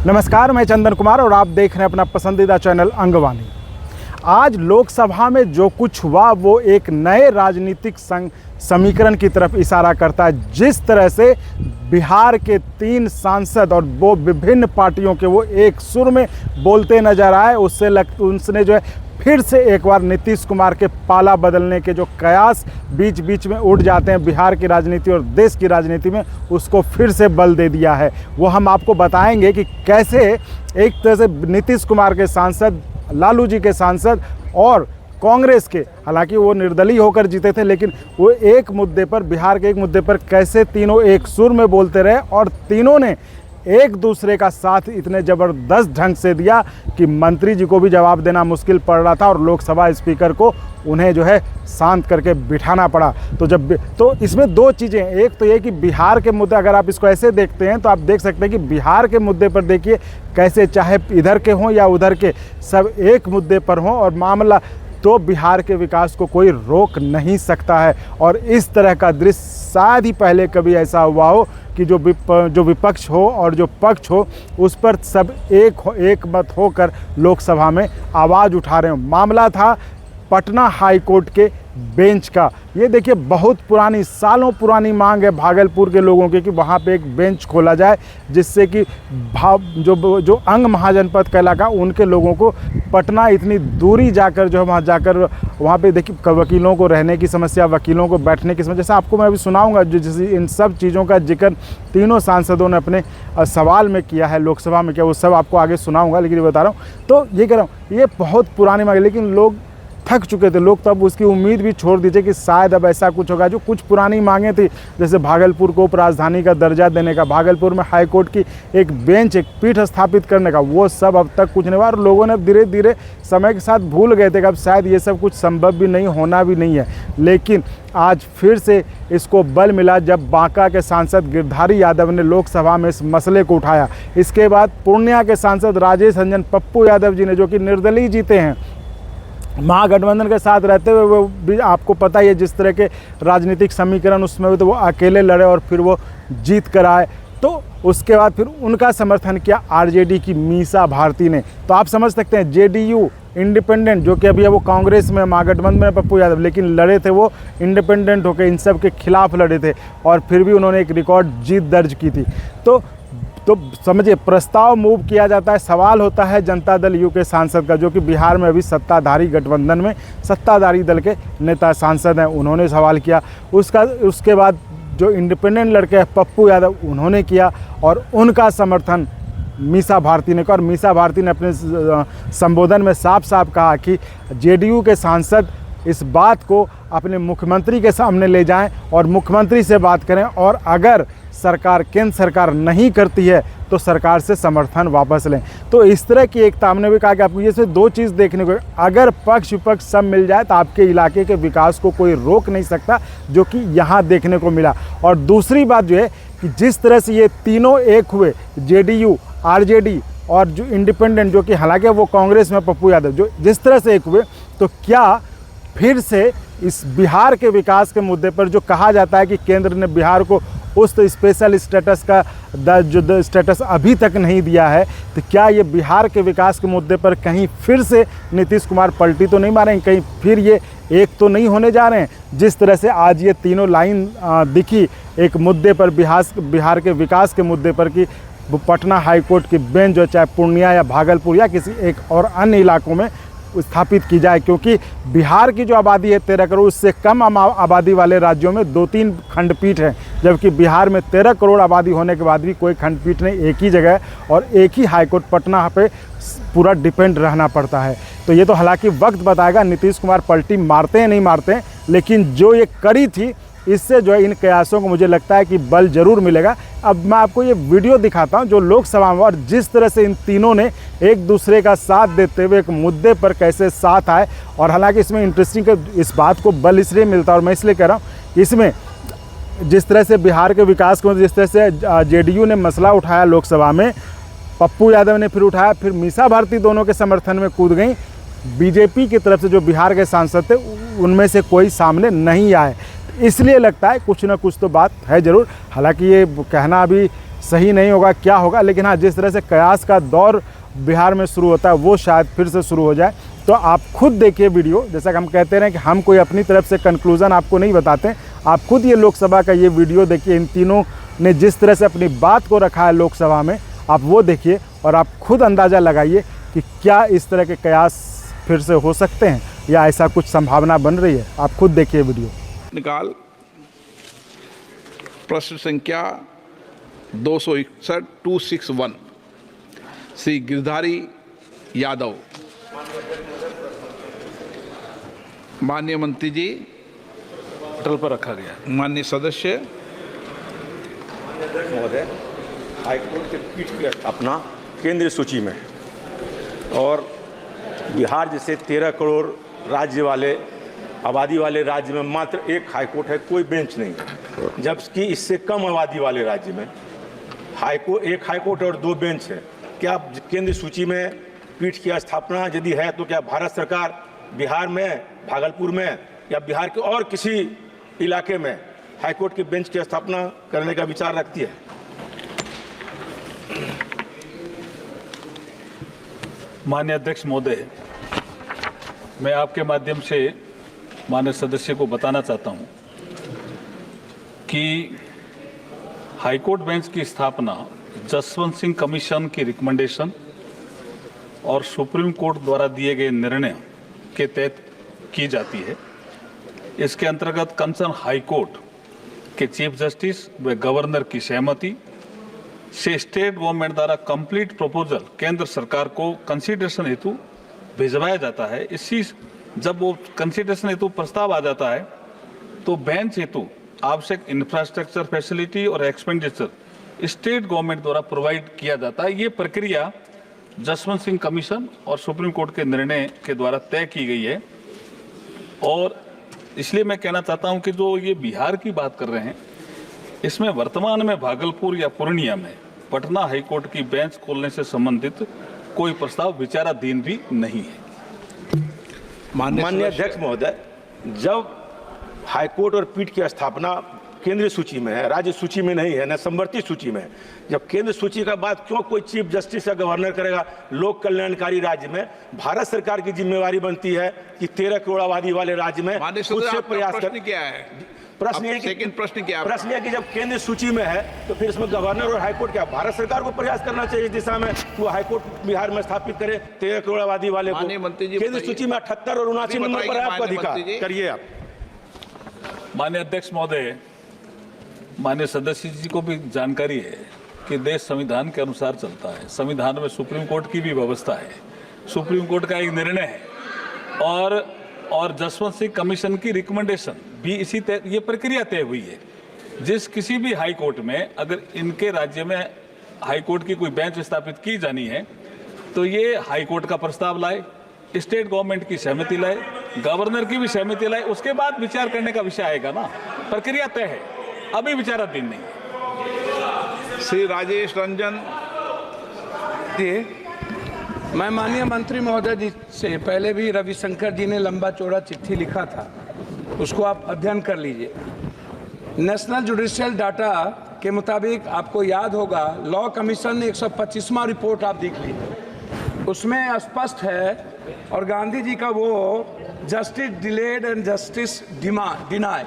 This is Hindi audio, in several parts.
नमस्कार, मैं चंदन कुमार और आप देख रहे हैं अपना पसंदीदा चैनल अंगवानी। आज लोकसभा में जो कुछ हुआ वो एक नए राजनीतिक समीकरण की तरफ इशारा करता है। जिस तरह से बिहार के 3 सांसद और वो विभिन्न पार्टियों के वो एक सुर में बोलते नजर आए, उसने जो है फिर से एक बार नीतीश कुमार के पाला बदलने के जो कयास बीच बीच में उठ जाते हैं बिहार की राजनीति और देश की राजनीति में, उसको फिर से बल दे दिया है। वो हम आपको बताएंगे कि कैसे एक तरह से नीतीश कुमार के सांसद, लालू जी के सांसद और कांग्रेस के, हालांकि वो निर्दलीय होकर जीते थे, लेकिन वो एक मुद्दे पर, बिहार के एक मुद्दे पर कैसे तीनों एक सुर में बोलते रहे और तीनों ने एक दूसरे का साथ इतने ज़बरदस्त ढंग से दिया कि मंत्री जी को भी जवाब देना मुश्किल पड़ रहा था और लोकसभा स्पीकर को उन्हें जो है शांत करके बिठाना पड़ा। तो इसमें 2 चीज़ें, एक तो ये कि बिहार के मुद्दे, अगर आप इसको ऐसे देखते हैं तो आप देख सकते हैं कि बिहार के मुद्दे पर देखिए कैसे, चाहे इधर के हों या उधर के, सब एक मुद्दे पर हों और मामला तो बिहार के विकास को कोई रोक नहीं सकता है। और इस तरह का दृश्य शायद ही पहले कभी ऐसा हुआ हो कि जो विपक्ष हो और जो पक्ष हो उस पर सब एक मत होकर लोकसभा में आवाज़ उठा रहे हो। मामला था पटना हाई कोर्ट के बेंच का। ये देखिए बहुत पुरानी, सालों पुरानी मांग है भागलपुर के लोगों की कि वहाँ पे एक बेंच खोला जाए जिससे कि जो अंग महाजनपद का इलाका, उनके लोगों को पटना इतनी दूरी जाकर जो है वहाँ पे देखिए वकीलों को रहने की समस्या, वकीलों को बैठने की समस्या, जैसे आपको मैं अभी सुनाऊंगा जैसे इन सब चीज़ों का जिक्र तीनों सांसदों ने अपने सवाल में किया है, लोकसभा में किया, वो सब आपको आगे सुनाऊँगा। लेकिन बता रहा हूँ तो ये कह रहा हूँ ये बहुत पुरानी मांग है, लेकिन लोग थक चुके थे। लोग तब उसकी उम्मीद भी छोड़ दीजिए कि शायद अब ऐसा कुछ होगा। जो कुछ पुरानी मांगें थी, जैसे भागलपुर को उपराजधानी का दर्जा देने का, भागलपुर में हाई कोर्ट की एक बेंच, एक पीठ स्थापित करने का, वो सब अब तक कुछ नहीं हुआ और लोगों ने धीरे धीरे समय के साथ भूल गए थे कि अब शायद ये सब कुछ संभव भी नहीं, होना भी नहीं है। लेकिन आज फिर से इसको बल मिला जब बांका के सांसद गिरधारी यादव ने लोकसभा में इस मसले को उठाया। इसके बाद पूर्णिया के सांसद राजेश रंजन पप्पू यादव जी ने, जो कि निर्दलीय जीते हैं, महागठबंधन के साथ रहते हुए, वो भी आपको पता ही है जिस तरह के राजनीतिक समीकरण उसमें हुए, तो वो अकेले लड़े और फिर वो जीत कर आए। तो उसके बाद फिर उनका समर्थन किया आरजेडी की मीसा भारती ने। तो आप समझ सकते हैं जेडीयू इंडिपेंडेंट, जो कि अभी वो कांग्रेस में, महागठबंधन में पप्पू यादव, लेकिन लड़े थे वो इंडिपेंडेंट होकर, इन सब के खिलाफ लड़े थे और फिर भी उन्होंने एक रिकॉर्ड जीत दर्ज की थी। तो समझिए, प्रस्ताव मूव किया जाता है, सवाल होता है जनता दल यू के सांसद का, जो कि बिहार में अभी सत्ताधारी गठबंधन में सत्ताधारी दल के नेता सांसद हैं, उन्होंने सवाल किया। उसके बाद जो इंडिपेंडेंट लड़के हैं पप्पू यादव, उन्होंने किया और उनका समर्थन मीसा भारती ने किया। और मीसा भारती ने अपने संबोधन में साफ साफ कहा कि जेडीयू के सांसद इस बात को अपने मुख्यमंत्री के सामने ले जाएं और मुख्यमंत्री से बात करें, और अगर सरकार, केंद्र सरकार नहीं करती है तो सरकार से समर्थन वापस लें। तो इस तरह की एकता, हमने भी कहा कि आपको ये से 2 चीज़ देखने को, अगर पक्ष विपक्ष सब मिल जाए तो आपके इलाके के विकास को कोई रोक नहीं सकता, जो कि यहाँ देखने को मिला। और दूसरी बात जो है कि जिस तरह से ये तीनों एक हुए, जेडीयू, आरजेडी और जो इंडिपेंडेंट, जो कि हालांकि वो कांग्रेस में पप्पू यादव, जो जिस तरह से एक हुए, तो क्या फिर से इस बिहार के विकास के मुद्दे पर, जो कहा जाता है कि केंद्र ने बिहार को उस स्पेशल स्टेटस का जो स्टेटस अभी तक नहीं दिया है, तो क्या ये बिहार के विकास के मुद्दे पर कहीं फिर से नीतीश कुमार पलटी तो नहीं मारेंगे, कहीं फिर ये एक तो नहीं होने जा रहे हैं? जिस तरह से आज ये तीनों लाइन दिखी एक मुद्दे पर, बिहार के विकास के मुद्दे पर, कि पटना हाई कोर्ट की बेंच जो चाहे पूर्णिया या भागलपुर या किसी एक और अन्य इलाकों में स्थापित की जाए, क्योंकि बिहार की जो आबादी है 13 करोड़, उससे कम आबादी वाले राज्यों में 2-3 खंडपीठ हैं, जबकि बिहार में 13 करोड़ आबादी होने के बाद भी कोई खंडपीठ नहीं, एक ही जगह है और एक ही हाईकोर्ट पटना पे पूरा डिपेंड रहना पड़ता है। तो ये तो हालांकि वक्त बताएगा नीतीश कुमार पलटी मारते हैं नहीं मारते हैं, लेकिन जो ये कड़ी थी, इससे जो है इन कयासों को मुझे लगता है कि बल जरूर मिलेगा। अब मैं आपको ये वीडियो दिखाता हूँ जो लोकसभा में, और जिस तरह से इन तीनों ने एक दूसरे का साथ देते हुए एक मुद्दे पर कैसे साथ आए। और हालांकि इसमें इंटरेस्टिंग, इस बात को बल इसलिए मिलता है और मैं इसलिए कह रहा हूँ, इसमें जिस तरह से बिहार के विकास को, जिस तरह से जेडीयू ने मसला उठाया लोकसभा में, पप्पू यादव ने फिर उठाया, फिर मीसा भारती दोनों के समर्थन में कूद गई। बीजेपी की तरफ से जो बिहार के सांसद थे उनमें से कोई सामने नहीं आए, इसलिए लगता है कुछ ना कुछ तो बात है ज़रूर। हालांकि ये कहना अभी सही नहीं होगा, क्या होगा, लेकिन हाँ जिस तरह से कयास का दौर बिहार में शुरू होता है वो शायद फिर से शुरू हो जाए। तो आप खुद देखिए वीडियो, जैसा कि हम कहते रहे कि हम कोई अपनी तरफ से कंक्लूज़न आपको नहीं बताते, आप खुद ये लोकसभा का ये वीडियो देखिए, इन तीनों ने जिस तरह से अपनी बात को रखा है लोकसभा में, आप वो देखिए और आप खुद अंदाज़ा लगाइए कि क्या इस तरह के कयास फिर से हो सकते हैं या ऐसा कुछ संभावना बन रही है। आप खुद देखिए वीडियो। निकाल प्रश्न संख्या 261 श्री गिरधारी यादव। माननीय मंत्री जी, पटल पर रखा गया। माननीय सदस्य महोदय, हाईकोर्ट के पीठ की स्थापना केंद्रीय सूची में और बिहार जैसे 13 करोड़ राज्य वाले आबादी वाले राज्य में मात्र एक हाईकोर्ट है, कोई बेंच नहीं है, जबकि इससे कम आबादी वाले राज्य में एक हाईकोर्ट और 2 बेंच है। क्या केंद्रीय सूची में पीठ की स्थापना यदि है तो क्या भारत सरकार बिहार में, भागलपुर में या बिहार के और किसी इलाके में हाईकोर्ट के बेंच की स्थापना करने का विचार रखती है? माननीय अध्यक्ष महोदय, मैं आपके माध्यम से माननीय सदस्य को बताना चाहता हूं कि हाईकोर्ट बेंच की स्थापना जसवंत सिंह कमीशन की रिकमेंडेशन और सुप्रीम कोर्ट द्वारा दिए गए निर्णय के तहत की जाती है। इसके अंतर्गत कंसर्न हाईकोर्ट के चीफ जस्टिस व गवर्नर की सहमति से स्टेट गवर्नमेंट द्वारा कंप्लीट प्रपोजल केंद्र सरकार को कंसीडरेशन हेतु भिजवाया जाता है। इसी जब वो कंसीडरेशन हेतु प्रस्ताव आ जाता है तो बेंच हेतु आवश्यक इंफ्रास्ट्रक्चर फैसिलिटी और एक्सपेंडिचर स्टेट गवर्नमेंट द्वारा प्रोवाइड किया जाता है। ये प्रक्रिया जसवंत सिंह कमीशन और सुप्रीम कोर्ट के निर्णय के द्वारा तय की गई है। और इसलिए मैं कहना चाहता हूं कि जो ये बिहार की बात कर रहे हैं, इसमें वर्तमान में भागलपुर या पूर्णिया में पटना हाईकोर्ट की बेंच खोलने से संबंधित कोई प्रस्ताव विचाराधीन भी नहीं है। माननीय अध्यक्ष महोदय, जब हाईकोर्ट और पीठ की स्थापना केंद्रीय सूची में है, राज्य सूची में नहीं है, न संवर्ती सूची में है, जब केंद्र सूची का बात क्यों कोई चीफ जस्टिस या गवर्नर करेगा? लोक कल्याणकारी राज्य में भारत सरकार की जिम्मेवारी बनती है कि 13 करोड़ आबादी वाले राज्य में खुद से प्रयास कर। क्या है प्रश्न ये कि जब केंद्र सूची में है तो फिर इसमें गवर्नर और हाईकोर्ट क्या भारत सरकार को प्रयास करना चाहिए इस दिशा में वो हाईकोर्ट बिहार में स्थापित करे 13 करोड़ आबादी वाले को? केंद्र सूची में 78 और 79 नंबर पर है आपका अधिकार, करिए आप। माननीय अध्यक्ष महोदय, माननीय सदस्य जी को भी जानकारी है कि देश संविधान के अनुसार चलता है। संविधान में सुप्रीम कोर्ट की भी व्यवस्था है, सुप्रीम कोर्ट का एक निर्णय है और जसवंत सिंह कमीशन की रिकमेंडेशन भी इसी ये प्रक्रिया तय हुई है। जिस किसी भी हाई कोर्ट में अगर इनके राज्य में हाई कोर्ट की कोई बेंच स्थापित की जानी है तो ये हाई कोर्ट का प्रस्ताव लाए, स्टेट गवर्नमेंट की सहमति लाए, गवर्नर की भी सहमति लाए, उसके बाद विचार करने का विषय आएगा ना। प्रक्रिया तय है, अभी विचाराधीन नहीं। श्री राजेश रंजन जी, मैं माननीय मंत्री महोदय जी से पहले भी रविशंकर जी ने लंबा चौड़ा चिट्ठी लिखा था, उसको आप अध्ययन कर लीजिए। नेशनल जुडिशियल डाटा के मुताबिक आपको याद होगा लॉ कमीशन ने 125वां रिपोर्ट आप देख लीजिए, उसमें स्पष्ट है और गांधी जी का वो justice delayed and justice deny,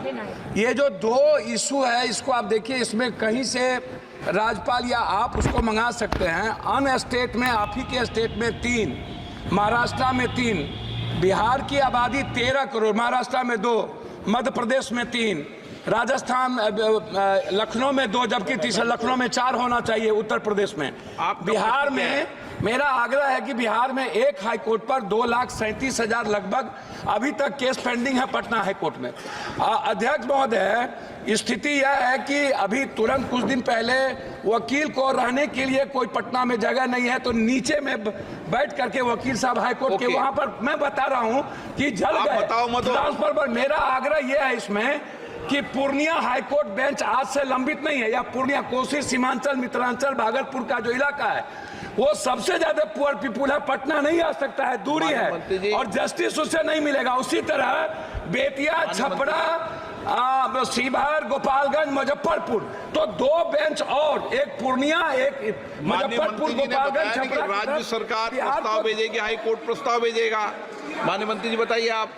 ये जो 2 इशू है इसको आप देखिए। इसमें कहीं से राज्यपाल या आप उसको मंगा सकते हैं। अन स्टेट में आप ही के स्टेट में 3, महाराष्ट्र में 3, बिहार की आबादी 13 करोड़, महाराष्ट्र में 2, मध्य प्रदेश में 3, राजस्थान लखनऊ में 2, जबकि तीसरा लखनऊ में 4 होना चाहिए, उत्तर प्रदेश में। बिहार में मेरा आग्रह है कि बिहार में एक हाई कोर्ट पर 2,37,000 लगभग अभी तक केस पेंडिंग है पटना हाई कोर्ट में। अध्यक्ष महोदय, स्थिति यह है कि अभी तुरंत कुछ दिन पहले वकील को रहने के लिए कोई पटना में जगह नहीं है तो नीचे में बैठ करके वकील साहब हाई कोर्ट के वहां पर मैं बता रहा हूं कि जल गए ट्रांसफर पर। मेरा आग्रह यह है इसमें कि पूर्णिया हाईकोर्ट बेंच आज से लंबित नहीं है, या पूर्णिया, कोसी, सीमांचल, मिथिलांचल, भागलपुर का जो इलाका है वो सबसे ज्यादा पुअर पीपुल है, पटना नहीं आ सकता है, दूरी है और जस्टिस उससे नहीं मिलेगा। उसी तरह बेतिया, छपरा, शिवहर, गोपालगंज, मुजफ्फरपुर, तो 2 बेंच और, एक पूर्णिया, एक मुजफ्फरपुर, गोपालगंज, छपरा। राज्य सरकार प्रस्ताव भेजेगी, हाई कोर्ट प्रस्ताव भेजेगा। माननीय मंत्री जी बताइए, आप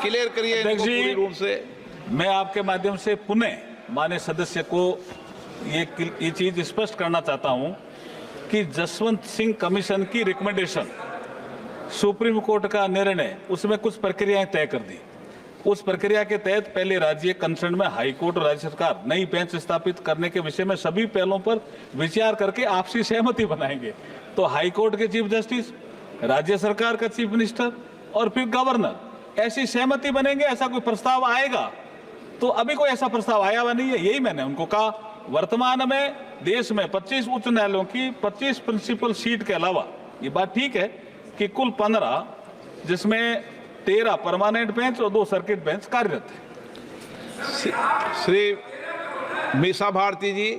क्लियर करिए इनको पूरी रूप से। मैं आपके माध्यम से पुनः माननीय सदस्य को ये चीज स्पष्ट करना चाहता हूं कि जसवंत सिंह कमीशन की रिकमेंडेशन, सुप्रीम कोर्ट का निर्णय, उसमें कुछ प्रक्रियाएं तय कर दी। उस प्रक्रिया के तहत पहले राज्य कंसर्न में हाई कोर्ट और राज्य सरकार नई बेंच स्थापित करने के विषय में सभी पहलों पर विचार करके आपसी सहमति बनाएंगे। तो हाई कोर्ट के चीफ जस्टिस, राज्य सरकार का चीफ मिनिस्टर और फिर गवर्नर, ऐसी सहमति बनेंगे। ऐसा कोई प्रस्ताव आएगा तो अभी कोई ऐसा प्रस्ताव आया हुआ नहीं है, यही मैंने उनको कहा। वर्तमान में देश में 25 उच्च न्यायालयों की 25 प्रिंसिपल सीट के अलावा, ये बात ठीक है कि कुल 15, जिसमें 13 परमानेंट बेंच और 2 सर्किट बेंच कार्यरत है। श्री मीसा भारती जी,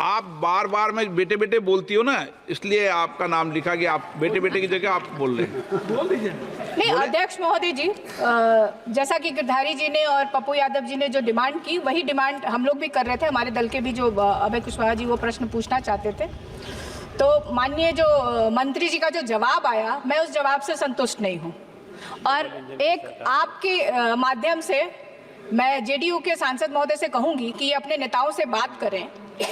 आप बार बार में बेटे बेटे बोलती हो ना, इसलिए आपका नाम लिखा कि आप बेटे बेटे की जगह आप बोल रहे हैं। बोल दीजिए। नहीं, अध्यक्ष महोदय जी, जैसा कि गिरधारी जी ने और पप्पू यादव जी ने जो डिमांड की, वही डिमांड हम लोग भी कर रहे थे। हमारे दल के भी जो अभय कुशवाहा जी वो प्रश्न पूछना चाहते थे। तो माननीय जो मंत्री जी का जो जवाब आया, मैं उस जवाब से संतुष्ट नहीं हूँ। और एक आपके माध्यम से मैं जेडीयू के सांसद महोदय से कहूंगी कि अपने नेताओं से बात करें,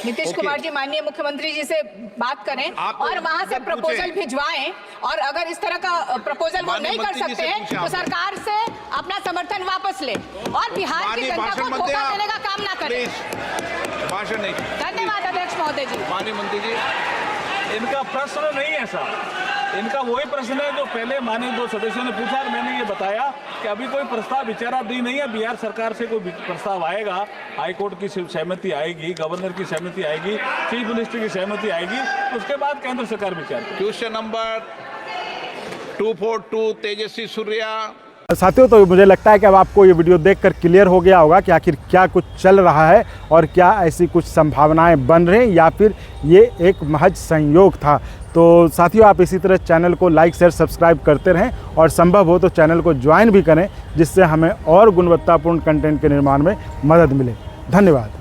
नीतीश कुमार जी माननीय मुख्यमंत्री जी से बात करें और वहां से प्रपोजल भिजवाएं। और अगर इस तरह का प्रपोजल वो नहीं कर सकते हैं तो सरकार से अपना समर्थन वापस ले और बिहार की जनता को धोखा देने का काम ना करें। भाषण नहीं। धन्यवाद अध्यक्ष महोदय जी। माननीय मंत्री जी, इनका प्रश्न नहीं है साहब, इनका वही प्रश्न है जो पहले माननीय 2 सदस्यों ने पूछा और मैंने ये बताया कि अभी कोई प्रस्ताव विचाराधीन नहीं है। बिहार सरकार से कोई प्रस्ताव आएगा, हाई कोर्ट की सहमति आएगी, गवर्नर की सहमति आएगी, चीफ मिनिस्टर की सहमति आएगी, उसके बाद केंद्र सरकार विचार करेगी। Question number 242 Tejasvi Surya. साथियों, तो मुझे लगता है कि अब आपको ये वीडियो देखकर क्लियर हो गया होगा कि आखिर क्या कुछ चल रहा है और क्या ऐसी कुछ संभावनाएं बन रही हैं या फिर ये एक महज संयोग था। तो साथियों, आप इसी तरह चैनल को लाइक, शेयर, सब्सक्राइब करते रहें और संभव हो तो चैनल को ज्वाइन भी करें, जिससे हमें और गुणवत्तापूर्ण कंटेंट के निर्माण में मदद मिले। धन्यवाद।